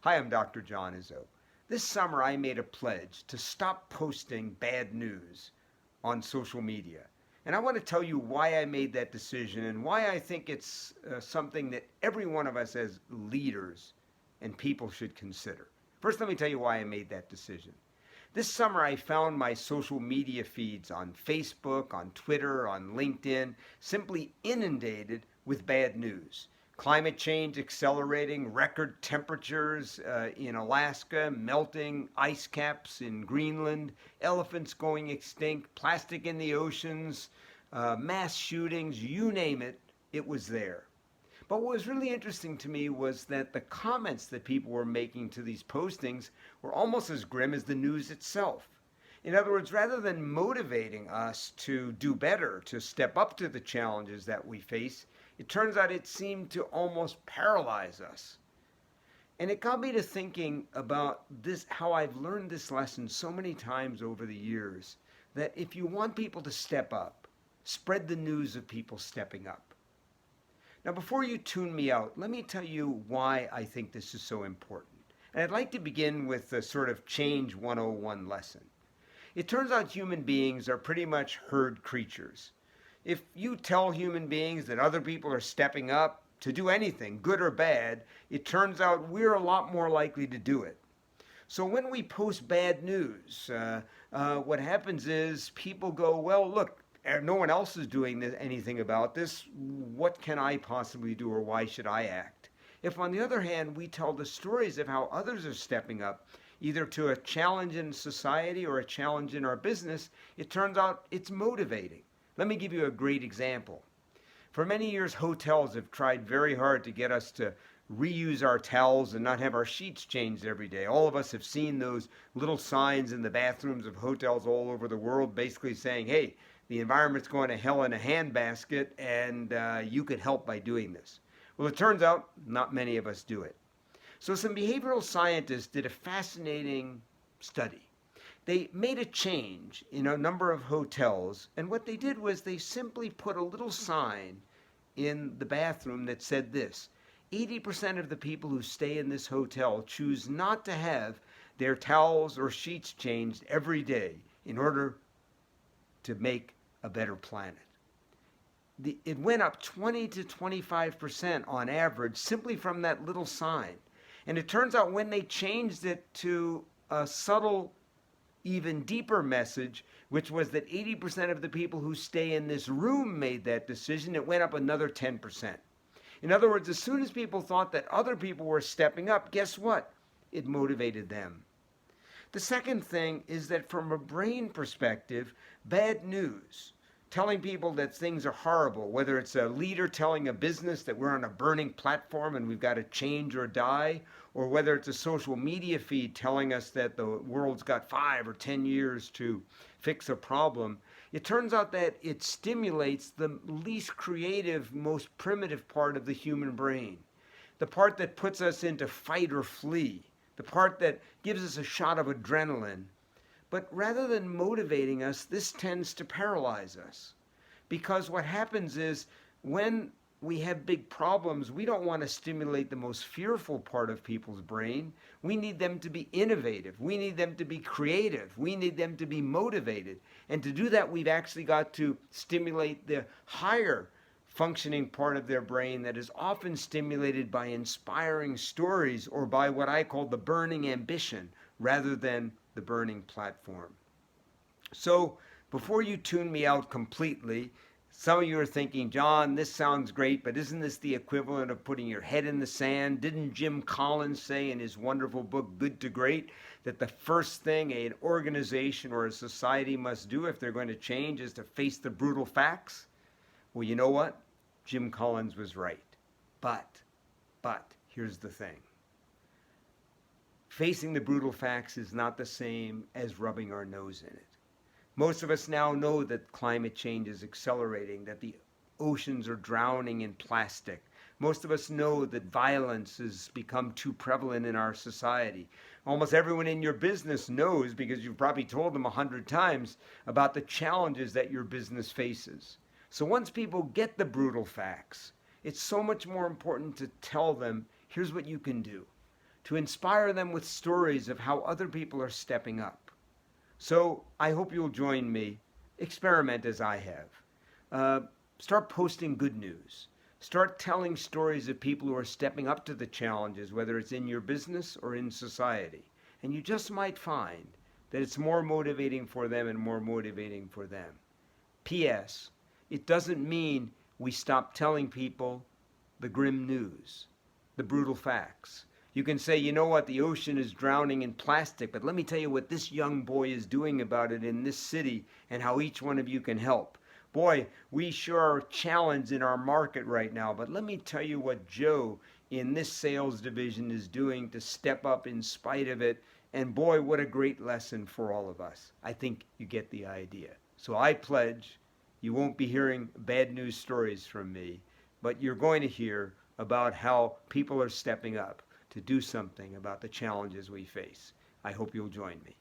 Hi, I'm Dr. John Izzo. This summer I made a pledge to stop posting bad news on social media. And I want to tell you why I made that decision and why I think it's something that every one of us as leaders and people should consider. First, let me tell you why I made that decision. This summer, I found my social media feeds on Facebook, on Twitter, on LinkedIn simply inundated with bad news. Climate change accelerating, record temperatures in Alaska, melting ice caps in Greenland, elephants going extinct, plastic in the oceans, mass shootings, you name it, it was there. But what was really interesting to me was that the comments that people were making to these postings were almost as grim as the news itself. In other words, rather than motivating us to do better, to step up to the challenges that we face, it turns out it seemed to almost paralyze us. And it got me to thinking about this, how I've learned this lesson so many times over the years, that if you want people to step up, spread the news of people stepping up. Now, before you tune me out, let me tell you why I think this is so important. And I'd like to begin with the sort of Change 101 lesson. It turns out human beings are pretty much herd creatures. If you tell human beings that other people are stepping up to do anything, good or bad, it turns out we're a lot more likely to do it. So when we post bad news, what happens is people go, well, look, no one else is doing anything about this. What can I possibly do, or why should I act? If, on the other hand, we tell the stories of how others are stepping up, either to a challenge in society or a challenge in our business, it turns out it's motivating. Let me give you a great example. For many years, hotels have tried very hard to get us to reuse our towels and not have our sheets changed every day. All of us have seen those little signs in the bathrooms of hotels all over the world basically saying, hey, the environment's going to hell in a handbasket and you could help by doing this. Well, it turns out not many of us do it. So some behavioral scientists did a fascinating study. They made a change in a number of hotels, and what they did was they simply put a little sign in the bathroom that said this: 80% of the people who stay in this hotel choose not to have their towels or sheets changed every day in order to make a better planet. It went up 20 to 25% on average simply from that little sign. And it turns out when they changed it to a subtle, even deeper message, which was that 80% of the people who stay in this room made that decision, it went up another 10%. In other words, as soon as people thought that other people were stepping up, guess what? It motivated them. The second thing is that from a brain perspective, bad news, telling people that things are horrible, whether it's a leader telling a business that we're on a burning platform and we've got to change or die, or whether it's a social media feed telling us that the world's got 5 or 10 years to fix a problem, it turns out that it stimulates the least creative, most primitive part of the human brain, the part that puts us into fight or flee, the part that gives us a shot of adrenaline. But rather than motivating us, this tends to paralyze us. Because what happens is when we have big problems, we don't want to stimulate the most fearful part of people's brain. We need them to be innovative. We need them to be creative. We need them to be motivated. And to do that, we've actually got to stimulate the higher functioning part of their brain that is often stimulated by inspiring stories or by what I call the burning ambition rather than the burning platform. So before you tune me out completely, some of you are thinking, John, this sounds great, but isn't this the equivalent of putting your head in the sand? Didn't Jim Collins say in his wonderful book, Good to Great, that the first thing an organization or a society must do if they're going to change is to face the brutal facts? Well, you know what? Jim Collins was right. But, here's the thing. Facing the brutal facts is not the same as rubbing our nose in it. Most of us now know that climate change is accelerating, that the oceans are drowning in plastic. Most of us know that violence has become too prevalent in our society. Almost everyone in your business knows, because you've probably told them 100 times, about the challenges that your business faces. So once people get the brutal facts, it's so much more important to tell them, here's what you can do. to inspire them with stories of how other people are stepping up. So I hope you'll join me. Experiment as I have. Start posting good news. Start telling stories of people who are stepping up to the challenges, whether it's in your business or in society. And you just might find that it's more motivating for them and more motivating for them. P.S. It doesn't mean we stop telling people the grim news, the brutal facts. You can say, you know what, the ocean is drowning in plastic, but let me tell you what this young boy is doing about it in this city and how each one of you can help. Boy, we sure are challenged in our market right now, but let me tell you what Joe in this sales division is doing to step up in spite of it. And boy, what a great lesson for all of us. I think you get the idea. So I pledge you won't be hearing bad news stories from me, but you're going to hear about how people are stepping up to do something about the challenges we face. I hope you'll join me.